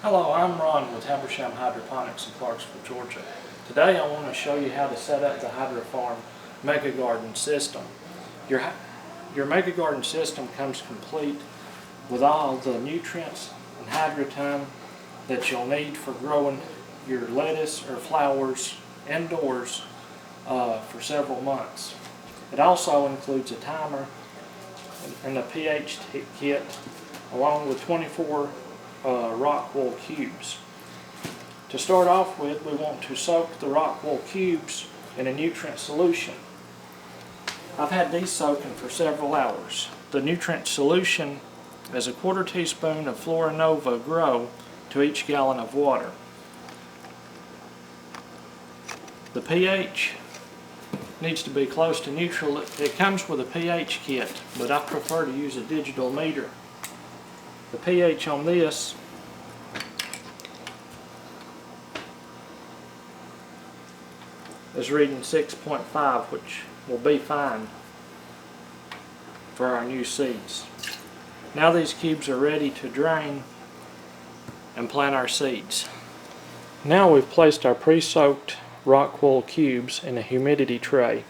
Hello, I'm Ron with Habersham Hydroponics in Clarksville, Georgia. Today I want to show you how to set up the HydroFarm Mega Garden system. Your Mega Garden system comes complete with all the nutrients and hydroton that you'll need for growing your lettuce or flowers indoors for several months. It also includes a timer and a pH kit along with 24 rock wool cubes. To start off with, we want to soak the rock wool cubes in a nutrient solution. I've had these soaking for several hours. The nutrient solution is a 1/4 teaspoon of Florinova Grow to each gallon of water. The pH needs to be close to neutral. It comes with a pH kit, but I prefer to use a digital meter. The pH on this is reading 6.5, which will be fine for our new seeds. Now these cubes are ready to drain and plant our seeds. Now we've placed our pre-soaked rock wool cubes in a humidity tray.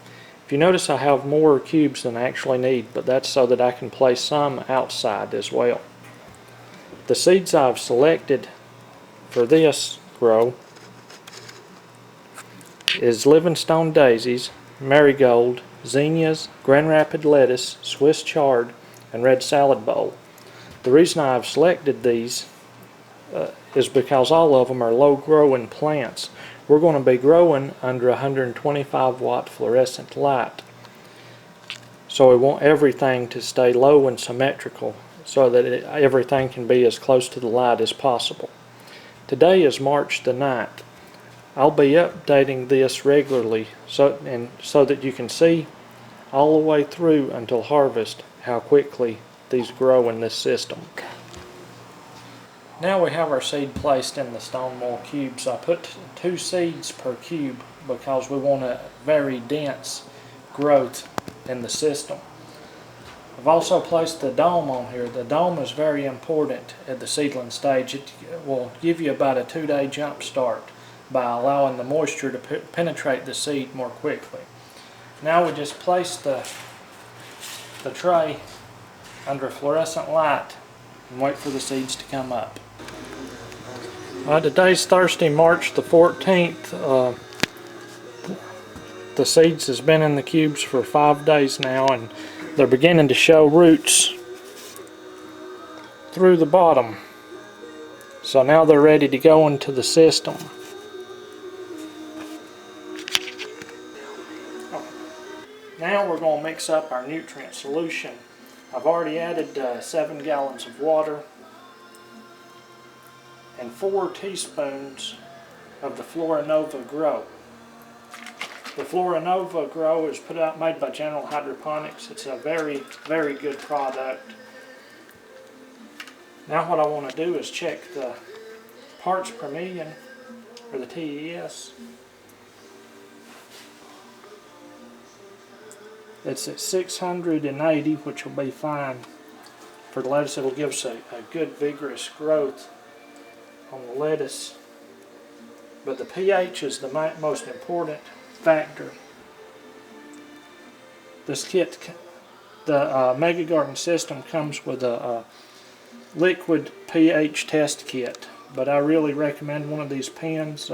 If you notice, I have more cubes than I actually need, but that's so that I can place some outside as well. The seeds I've selected for this grow is Livingstone daisies, marigold, zinnias, Grand Rapid lettuce, Swiss chard, and red salad bowl. The reason I've selected these is because all of them are low growing plants. We're going to be growing under 125 watt fluorescent light. So we want everything to stay low and symmetrical so that everything can be as close to the light as possible. Today is March the 9th. I'll be updating this regularly so that you can see all the way through until harvest how quickly these grow in this system. Now we have our seed placed in the stone wool cubes. I put 2 seeds per cube because we want a very dense growth in the system. I've also placed the dome on here. The dome is very important at the seedling stage. It will give you about a 2-day jump start by allowing the moisture to penetrate the seed more quickly. Now we just place the tray under fluorescent light and wait for the seeds to come up. Today's Thursday, March the 14th. The seeds has been in the cubes for 5 days now, and they're beginning to show roots through the bottom. So now they're ready to go into the system. Now we're going to mix up our nutrient solution. I've already added 7 gallons of water and 4 teaspoons of the Florinova Grow. The Florinova Grow is made by General Hydroponics. It's a very, very good product. Now what I want to do is check the parts per million, or the TES. It's at 680, which will be fine for the lettuce. It'll give us a good vigorous growth on the lettuce. But the pH is the most important factor. This kit, the Mega Garden system, comes with a liquid pH test kit, but I really recommend one of these pens.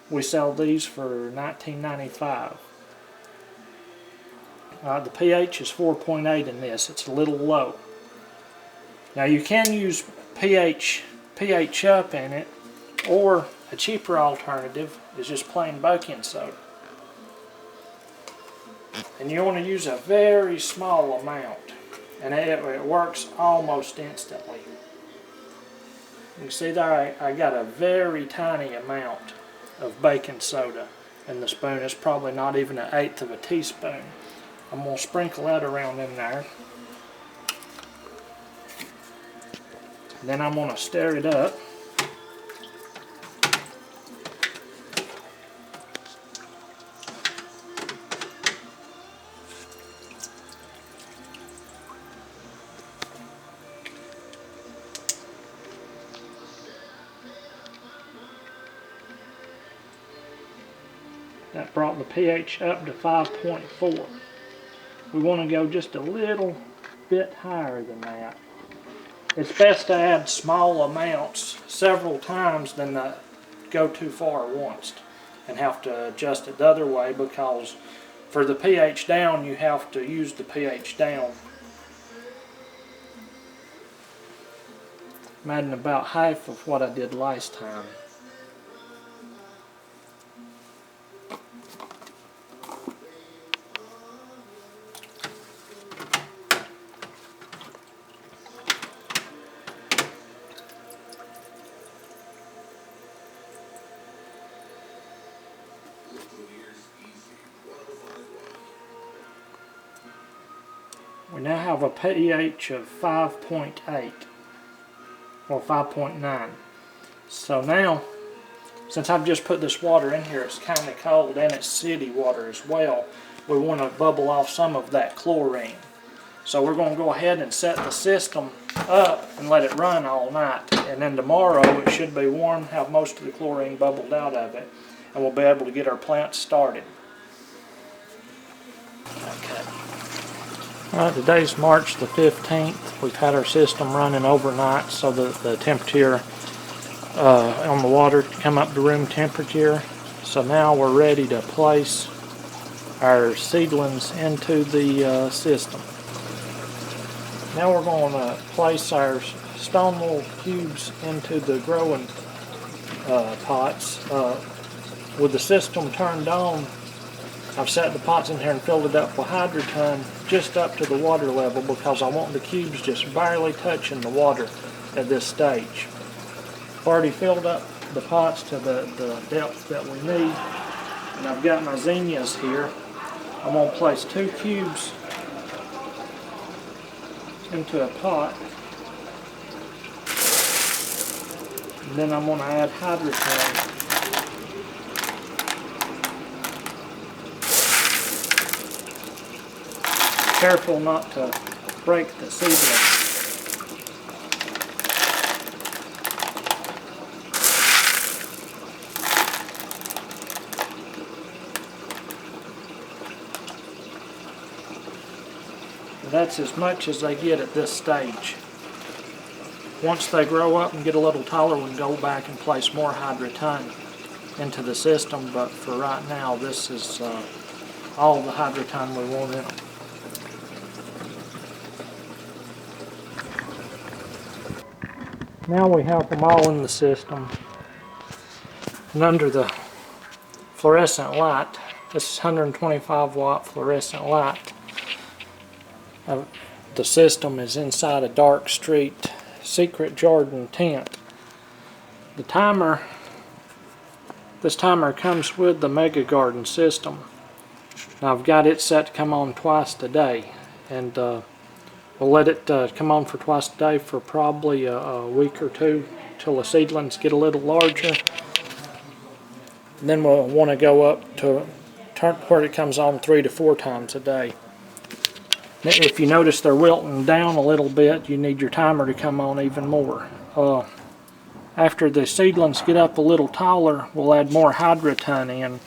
We sell these for $19.95. The pH is 4.8 in this. It's a little low. Now you can use pH up in it, or a cheaper alternative is just plain baking soda. And you want to use a very small amount, and it works almost instantly. You can see there I got a very tiny amount of baking soda in the spoon. It's probably not even 1/8 of a teaspoon. I'm going to sprinkle that around in there. Then I'm going to stir it up. That brought the pH up to 5.4. We want to go just a little bit higher than that. It's best to add small amounts several times than to go too far once and have to adjust it the other way, because for the pH down you have to use the pH down. I'm adding about half of what I did last time. We now have a pH of 5.8 or 5.9. So now, since I've just put this water in here, it's kind of cold and it's city water as well. We want to bubble off some of that chlorine. So we're going to go ahead and set the system up and let it run all night. And then tomorrow it should be warm, have most of the chlorine bubbled out of it, and we'll be able to get our plants started. Okay. Alright, today's March the 15th. We've had our system running overnight so the temperature on the water come up to room temperature. So now we're ready to place our seedlings into the system. Now we're going to place our stone wool cubes into the growing pots. With the system turned on, I've set the pots in here and filled it up with Hydroton just up to the water level, because I want the cubes just barely touching the water at this stage. I've already filled up the pots to the depth that we need, and I've got my zinnias here. I'm going to place 2 cubes into a pot, and then I'm going to add Hydroton. Careful not to break the seedling. That's as much as they get at this stage. Once they grow up and get a little taller, we can go back and place more Hydroton into the system, but for right now this is all the Hydroton we want in them. Now we have them all in the system, and under the fluorescent light, this is 125 watt fluorescent light. The system is inside a dark street secret Jordan tent. The timer, this timer comes with the Mega Garden system. Now I've got it set to come on twice a day, and we'll let it come on for twice a day for probably a week or two till the seedlings get a little larger. And then we'll want to go up to where it comes on 3 to 4 times a day. If you notice they're wilting down a little bit, you need your timer to come on even more. After the seedlings get up a little taller, we'll add more Hydroton in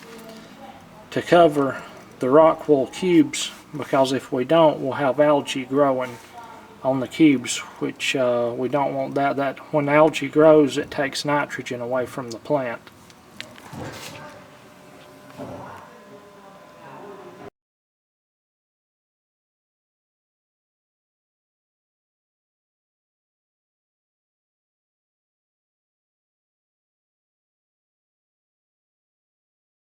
to cover the rock wool cubes, because if we don't, we'll have algae growing on the cubes, which we don't want that. When algae grows, it takes nitrogen away from the plant.